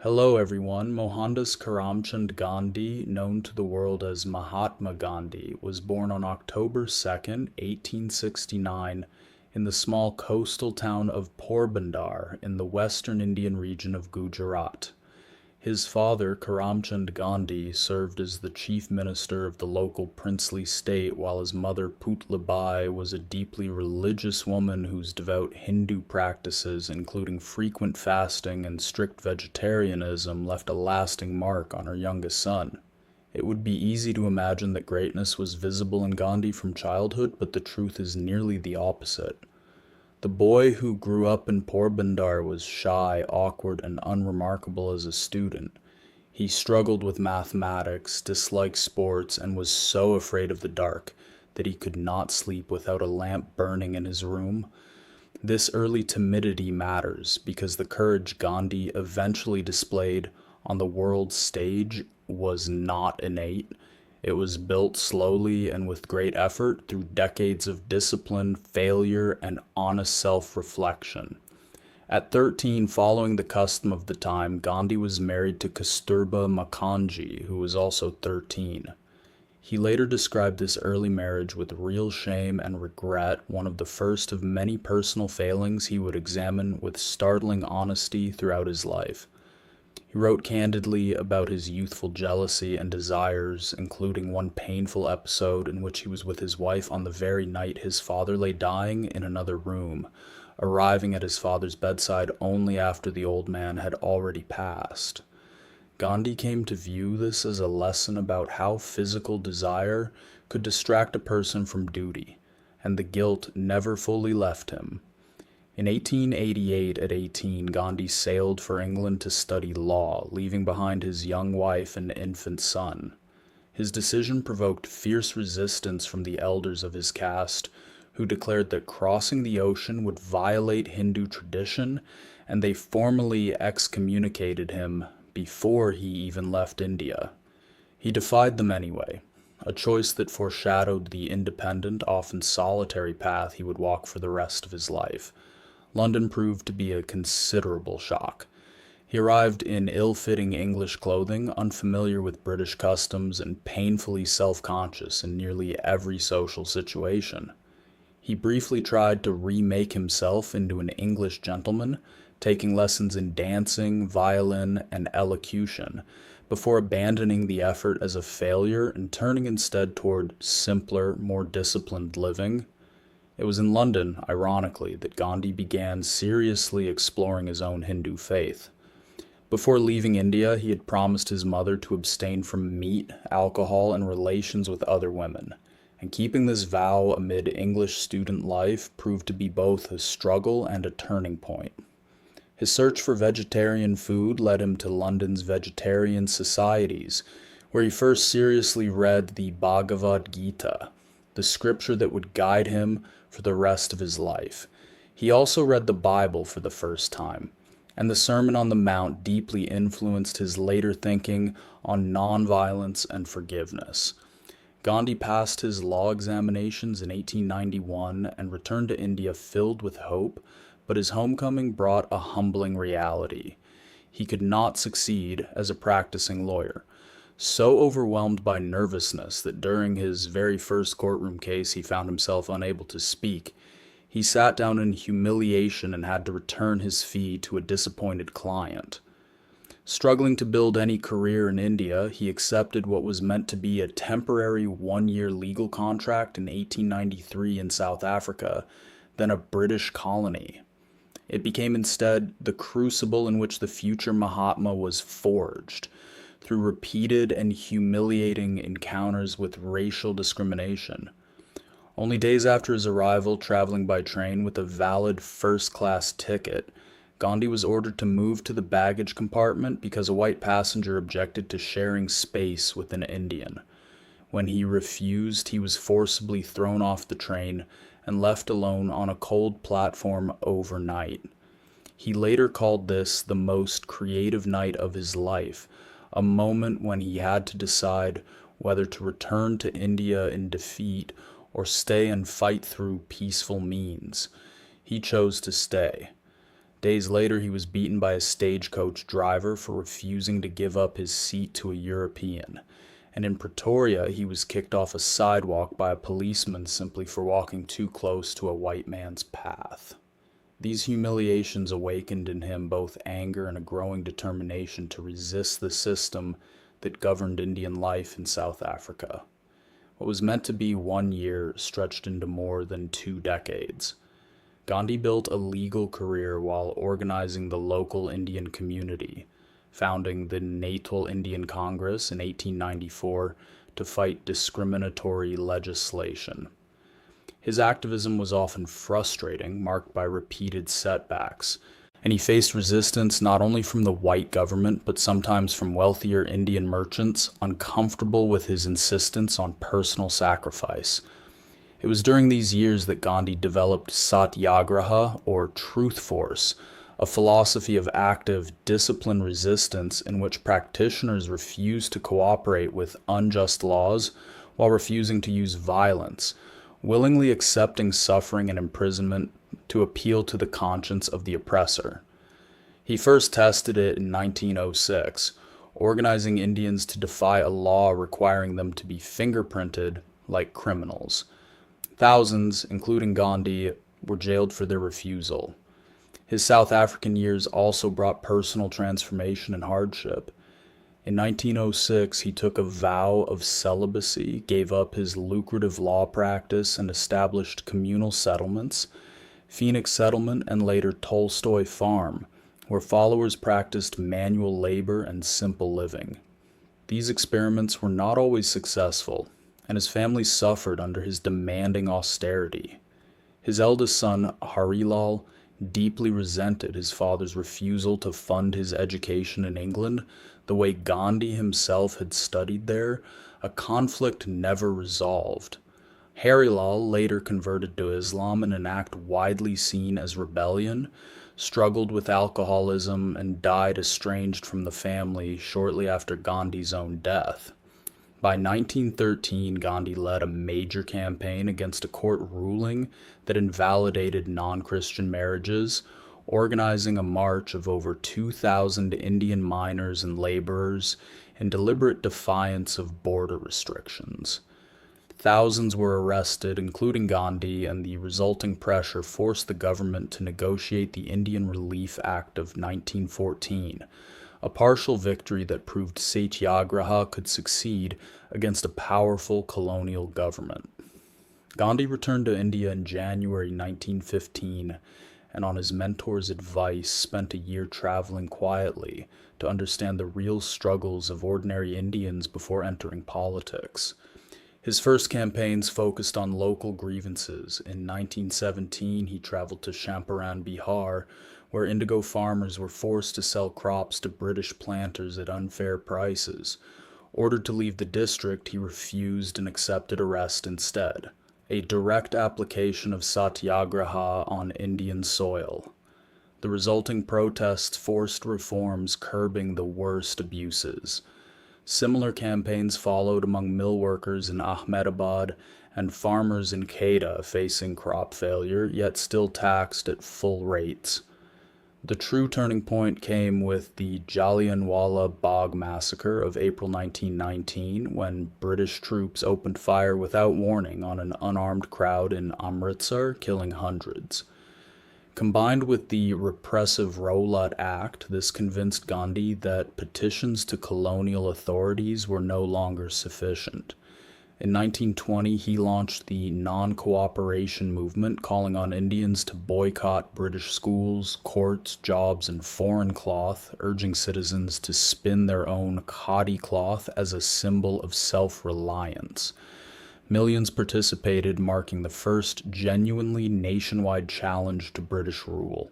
Hello everyone. Mohandas Karamchand Gandhi, known to the world as Mahatma Gandhi, was born on October 2nd, 1869 in the small coastal town of Porbandar in the western Indian region of Gujarat. His father, Karamchand Gandhi, served as the chief minister of the local princely state, while his mother, Putlabai, was a deeply religious woman whose devout Hindu practices, including frequent fasting and strict vegetarianism, left a lasting mark on her youngest son. It would be easy to imagine that greatness was visible in Gandhi from childhood, but the truth is nearly the opposite. The boy who grew up in Porbandar was shy, awkward, and unremarkable as a student. He struggled with mathematics, disliked sports, and was so afraid of the dark that he could not sleep without a lamp burning in his room. This early timidity matters because the courage Gandhi eventually displayed on the world stage was not innate. It was built slowly and with great effort through decades of discipline, failure, and honest self-reflection. At 13, following the custom of the time, Gandhi was married to Kasturba Makhanji, who was also 13. He later described this early marriage with real shame and regret, one of the first of many personal failings he would examine with startling honesty throughout his life. He wrote candidly about his youthful jealousy and desires, including one painful episode in which he was with his wife on the very night his father lay dying in another room, arriving at his father's bedside only after the old man had already passed. Gandhi came to view this as a lesson about how physical desire could distract a person from duty, and the guilt never fully left him. In 1888, at 18, Gandhi sailed for England to study law, leaving behind his young wife and infant son. His decision provoked fierce resistance from the elders of his caste, who declared that crossing the ocean would violate Hindu tradition, and they formally excommunicated him before he even left India. He defied them anyway, a choice that foreshadowed the independent, often solitary path he would walk for the rest of his life. London proved to be a considerable shock. He arrived in ill-fitting English clothing, unfamiliar with British customs, and painfully self-conscious in nearly every social situation. He briefly tried to remake himself into an English gentleman, taking lessons in dancing, violin, and elocution, before abandoning the effort as a failure and turning instead toward simpler, more disciplined living. It was in London, ironically, that Gandhi began seriously exploring his own Hindu faith. Before leaving India, he had promised his mother to abstain from meat, alcohol, and relations with other women, and keeping this vow amid English student life proved to be both a struggle and a turning point. His search for vegetarian food led him to London's vegetarian societies, where he first seriously read the Bhagavad Gita, the scripture that would guide him for the rest of his life. He also read the Bible for the first time, and the Sermon on the Mount deeply influenced his later thinking on nonviolence and forgiveness. Gandhi passed his law examinations in 1891 and returned to India filled with hope, but his homecoming brought a humbling reality. He could not succeed as a practicing lawyer, so overwhelmed by nervousness that during his very first courtroom case he found himself unable to speak. He sat down in humiliation and had to return his fee to a disappointed client. Struggling to build any career in India, he accepted what was meant to be a temporary one-year legal contract in 1893 in South Africa, then a British colony. It became instead the crucible in which the future Mahatma was forged, through repeated and humiliating encounters with racial discrimination. Only days after his arrival, traveling by train with a valid first-class ticket, Gandhi was ordered to move to the baggage compartment because a white passenger objected to sharing space with an Indian. When he refused, he was forcibly thrown off the train and left alone on a cold platform overnight. He later called this the most creative night of his life, a moment when he had to decide whether to return to India in defeat or stay and fight through peaceful means. He chose to stay. Days later, he was beaten by a stagecoach driver for refusing to give up his seat to a European. And in Pretoria, he was kicked off a sidewalk by a policeman simply for walking too close to a white man's path. These humiliations awakened in him both anger and a growing determination to resist the system that governed Indian life in South Africa. What was meant to be 1 year stretched into more than 2 decades. Gandhi built a legal career while organizing the local Indian community, founding the Natal Indian Congress in 1894 to fight discriminatory legislation. His activism was often frustrating, marked by repeated setbacks, and he faced resistance not only from the white government but sometimes from wealthier Indian merchants uncomfortable with his insistence on personal sacrifice. It was during these years that Gandhi developed Satyagraha, or truth force, a philosophy of active, disciplined resistance in which practitioners refused to cooperate with unjust laws while refusing to use violence, willingly accepting suffering and imprisonment to appeal to the conscience of the oppressor. He first tested it in 1906, organizing Indians to defy a law requiring them to be fingerprinted like criminals. Thousands, including Gandhi, were jailed for their refusal. His South African years also brought personal transformation and hardship. In 1906, he took a vow of celibacy, gave up his lucrative law practice, and established communal settlements, Phoenix Settlement and later Tolstoy Farm, where followers practiced manual labor and simple living. These experiments were not always successful, and his family suffered under his demanding austerity. His eldest son, Harilal, deeply resented his father's refusal to fund his education in England the way Gandhi himself had studied there, a conflict never resolved. Harilal, later converted to Islam in an act widely seen as rebellion, struggled with alcoholism and died estranged from the family shortly after Gandhi's own death. By 1913, Gandhi led a major campaign against a court ruling that invalidated non-Christian marriages, organizing a march of over 2,000 Indian miners and laborers in deliberate defiance of border restrictions. Thousands were arrested, including Gandhi, and the resulting pressure forced the government to negotiate the Indian Relief Act of 1914, a partial victory that proved Satyagraha could succeed against a powerful colonial government. Gandhi returned to India in January 1915, and on his mentor's advice spent a year traveling quietly to understand the real struggles of ordinary Indians before entering politics. His first campaigns focused on local grievances. In 1917, he traveled to Champaran, Bihar, where indigo farmers were forced to sell crops to British planters at unfair prices. Ordered to leave the district, he refused and accepted arrest instead, a direct application of Satyagraha on Indian soil. The resulting protests forced reforms curbing the worst abuses. Similar campaigns followed among mill workers in Ahmedabad and farmers in Kedah facing crop failure, yet still taxed at full rates. The true turning point came with the Jallianwala Bagh massacre of April 1919, when British troops opened fire without warning on an unarmed crowd in Amritsar, killing hundreds. Combined with the repressive Rowlatt Act, this convinced Gandhi that petitions to colonial authorities were no longer sufficient. In 1920, he launched the non-cooperation movement, calling on Indians to boycott British schools, courts, jobs, and foreign cloth, urging citizens to spin their own khadi cloth as a symbol of self-reliance. Millions participated, marking the first genuinely nationwide challenge to British rule.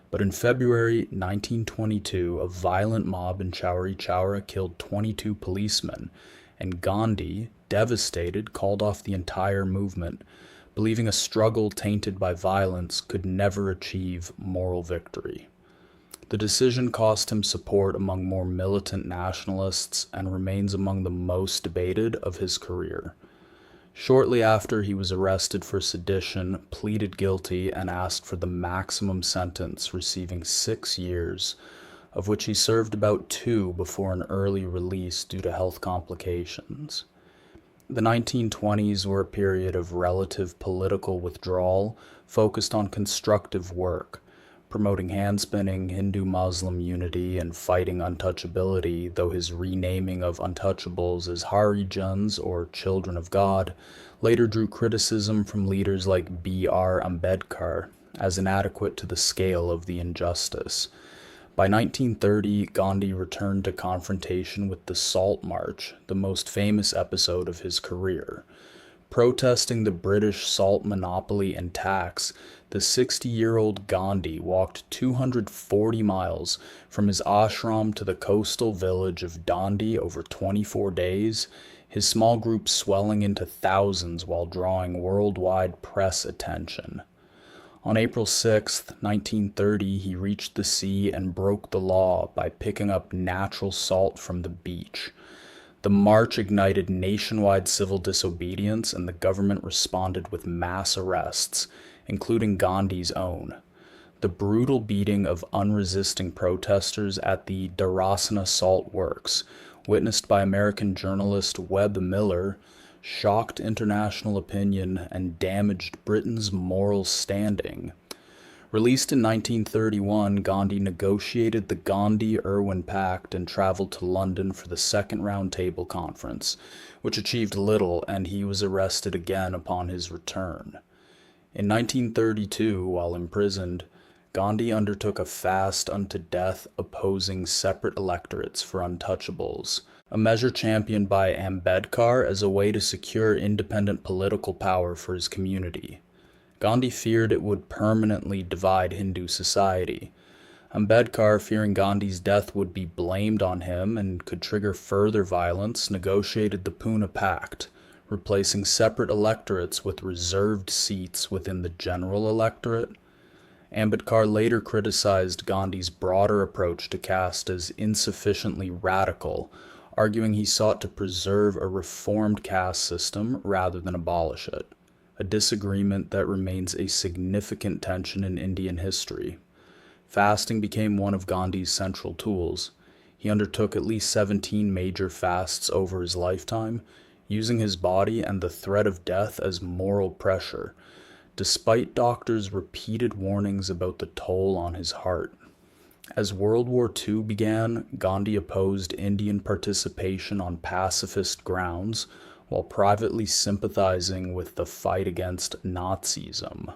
But in February 1922, a violent mob in Chowri Chowra killed 22 policemen, and Gandhi, devastated, called off the entire movement, believing a struggle tainted by violence could never achieve moral victory. The decision cost him support among more militant nationalists and remains among the most debated of his career. Shortly after, he was arrested for sedition, pleaded guilty, and asked for the maximum sentence, receiving 6 years, of which he served about 2 before an early release due to health complications. The 1920s were a period of relative political withdrawal focused on constructive work, promoting hand-spinning, Hindu-Muslim unity, and fighting untouchability, though his renaming of untouchables as Harijans, or Children of God, later drew criticism from leaders like B.R. Ambedkar as inadequate to the scale of the injustice. By 1930, Gandhi returned to confrontation with the Salt March, the most famous episode of his career. Protesting the British salt monopoly and tax, the 60-year-old Gandhi walked 240 miles from his ashram to the coastal village of Dandi over 24 days, his small group swelling into thousands while drawing worldwide press attention. On April 6, 1930, he reached the sea and broke the law by picking up natural salt from the beach. The march ignited nationwide civil disobedience, and the government responded with mass arrests, including Gandhi's own. The brutal beating of unresisting protesters at the Dharasana Salt Works, witnessed by American journalist Webb Miller, shocked international opinion and damaged Britain's moral standing. Released in 1931, Gandhi negotiated the Gandhi-Irwin Pact and traveled to London for the Second Round Table Conference, which achieved little, and he was arrested again upon his return. In 1932, while imprisoned, Gandhi undertook a fast unto death opposing separate electorates for untouchables, a measure championed by Ambedkar as a way to secure independent political power for his community. Gandhi feared it would permanently divide Hindu society. Ambedkar, fearing Gandhi's death would be blamed on him and could trigger further violence, negotiated the Pune Pact, replacing separate electorates with reserved seats within the general electorate. Ambedkar later criticized Gandhi's broader approach to caste as insufficiently radical, arguing he sought to preserve a reformed caste system rather than abolish it, a disagreement that remains a significant tension in Indian history. Fasting became one of Gandhi's central tools. He undertook at least 17 major fasts over his lifetime, using his body and the threat of death as moral pressure, despite doctors' repeated warnings about the toll on his heart. As World War II began, Gandhi opposed Indian participation on pacifist grounds, while privately sympathizing with the fight against Nazism.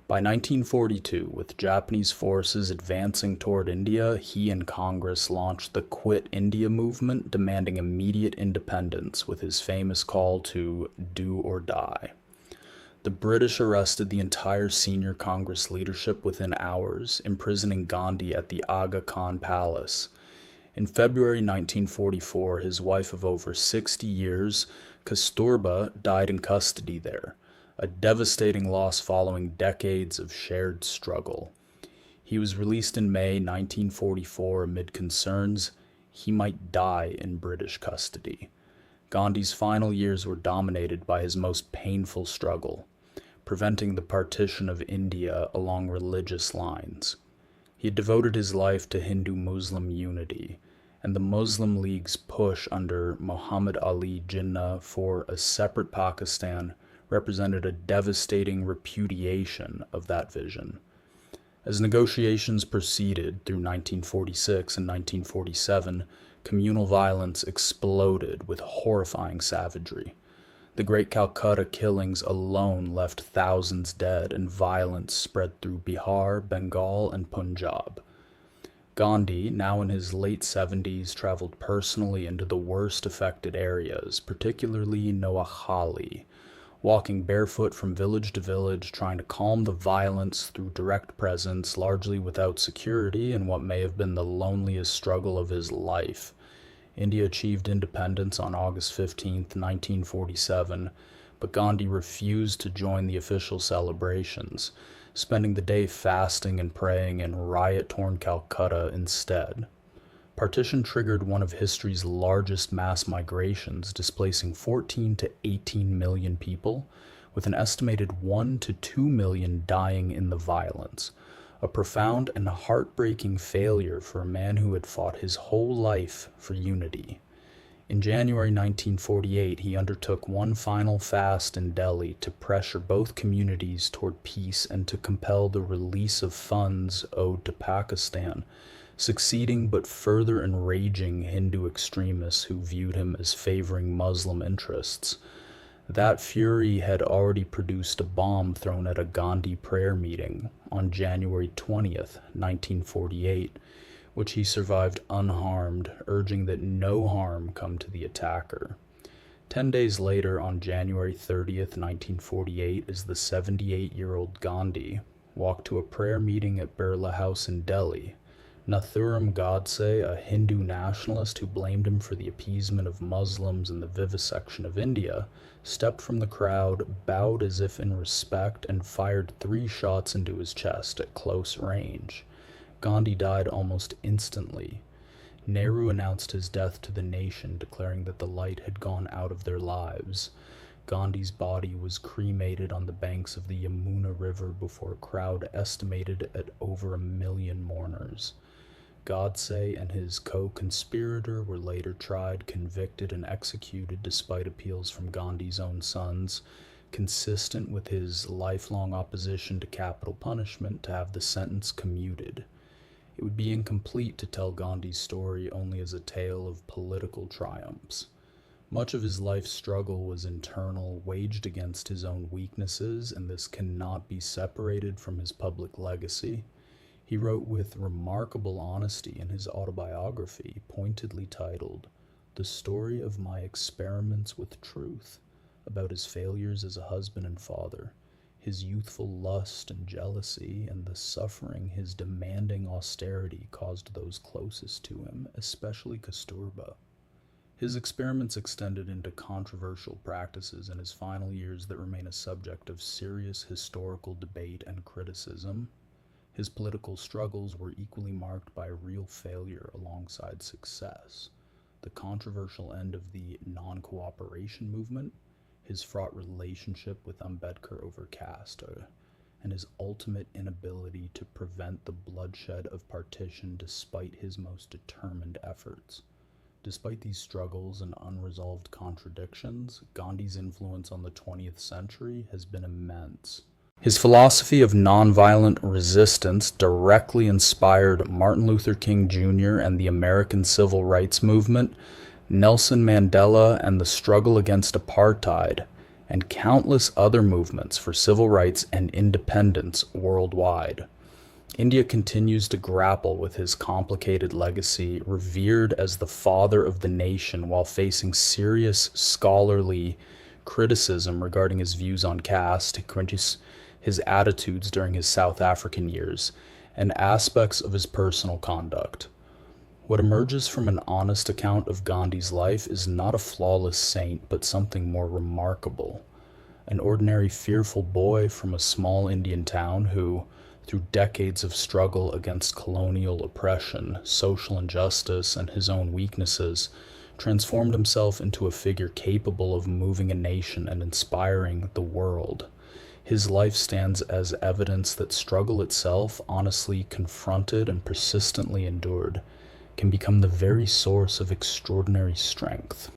By 1942, with Japanese forces advancing toward India, he and Congress launched the Quit India movement, demanding immediate independence with his famous call to do or die. The British arrested the entire senior Congress leadership within hours, imprisoning Gandhi at the Aga Khan Palace. In February 1944, his wife of over 60 years, Kasturba, died in custody there, a devastating loss following decades of shared struggle. He was released in May 1944 amid concerns he might die in British custody. Gandhi's final years were dominated by his most painful struggle, preventing the partition of India along religious lines. He had devoted his life to Hindu-Muslim unity, and the Muslim League's push under Muhammad Ali Jinnah for a separate Pakistan represented a devastating repudiation of that vision. As negotiations proceeded through 1946 and 1947, communal violence exploded with horrifying savagery. The Great Calcutta killings alone left thousands dead, and violence spread through Bihar, Bengal, and Punjab. Gandhi, now in his late 70s, traveled personally into the worst affected areas, particularly Noakhali, walking barefoot from village to village, trying to calm the violence through direct presence, largely without security, in what may have been the loneliest struggle of his life. India achieved independence on August 15, 1947, but Gandhi refused to join the official celebrations, spending the day fasting and praying in riot-torn Calcutta instead. Partition triggered one of history's largest mass migrations, displacing 14 to 18 million people, with an estimated 1 to 2 million dying in the violence. A profound and heartbreaking failure for a man who had fought his whole life for unity. In January 1948, he undertook one final fast in Delhi to pressure both communities toward peace and to compel the release of funds owed to Pakistan, succeeding but further enraging Hindu extremists who viewed him as favoring Muslim interests. That fury had already produced a bomb thrown at a Gandhi prayer meeting on January 20th, 1948, which he survived unharmed, urging that no harm come to the attacker. 10 days later, on January 30th, 1948, as the 78-year-old Gandhi walked to a prayer meeting at Birla House in Delhi, Nathuram Godse, a Hindu nationalist who blamed him for the appeasement of Muslims and the vivisection of India, stepped from the crowd, bowed as if in respect, and fired 3 shots into his chest at close range. Gandhi died almost instantly. Nehru announced his death to the nation, declaring that the light had gone out of their lives. Gandhi's body was cremated on the banks of the Yamuna River before a crowd estimated at over 1 million mourners. Godse and his co-conspirator were later tried, convicted, and executed despite appeals from Gandhi's own sons, consistent with his lifelong opposition to capital punishment, to have the sentence commuted. It would be incomplete to tell Gandhi's story only as a tale of political triumphs. Much of his life struggle was internal, waged against his own weaknesses, and this cannot be separated from his public legacy. He wrote with remarkable honesty in his autobiography, pointedly titled, "The Story of My Experiments with Truth," about his failures as a husband and father, his youthful lust and jealousy, and the suffering his demanding austerity caused those closest to him, especially Kasturba. His experiments extended into controversial practices in his final years that remain a subject of serious historical debate and criticism. His political struggles were equally marked by real failure alongside success. The controversial end of the non-cooperation movement, his fraught relationship with Ambedkar over caste, and his ultimate inability to prevent the bloodshed of partition despite his most determined efforts. Despite these struggles and unresolved contradictions, Gandhi's influence on the 20th century has been immense. His philosophy of nonviolent resistance directly inspired Martin Luther King Jr. and the American Civil Rights Movement, Nelson Mandela and the struggle against apartheid, and countless other movements for civil rights and independence worldwide. India continues to grapple with his complicated legacy, revered as the father of the nation while facing serious scholarly criticism regarding his views on caste, his attitudes during his South African years, and aspects of his personal conduct. What emerges from an honest account of Gandhi's life is not a flawless saint, but something more remarkable. An ordinary fearful boy from a small Indian town who, through decades of struggle against colonial oppression, social injustice, and his own weaknesses, transformed himself into a figure capable of moving a nation and inspiring the world. His life stands as evidence that struggle itself, honestly confronted and persistently endured, can become the very source of extraordinary strength.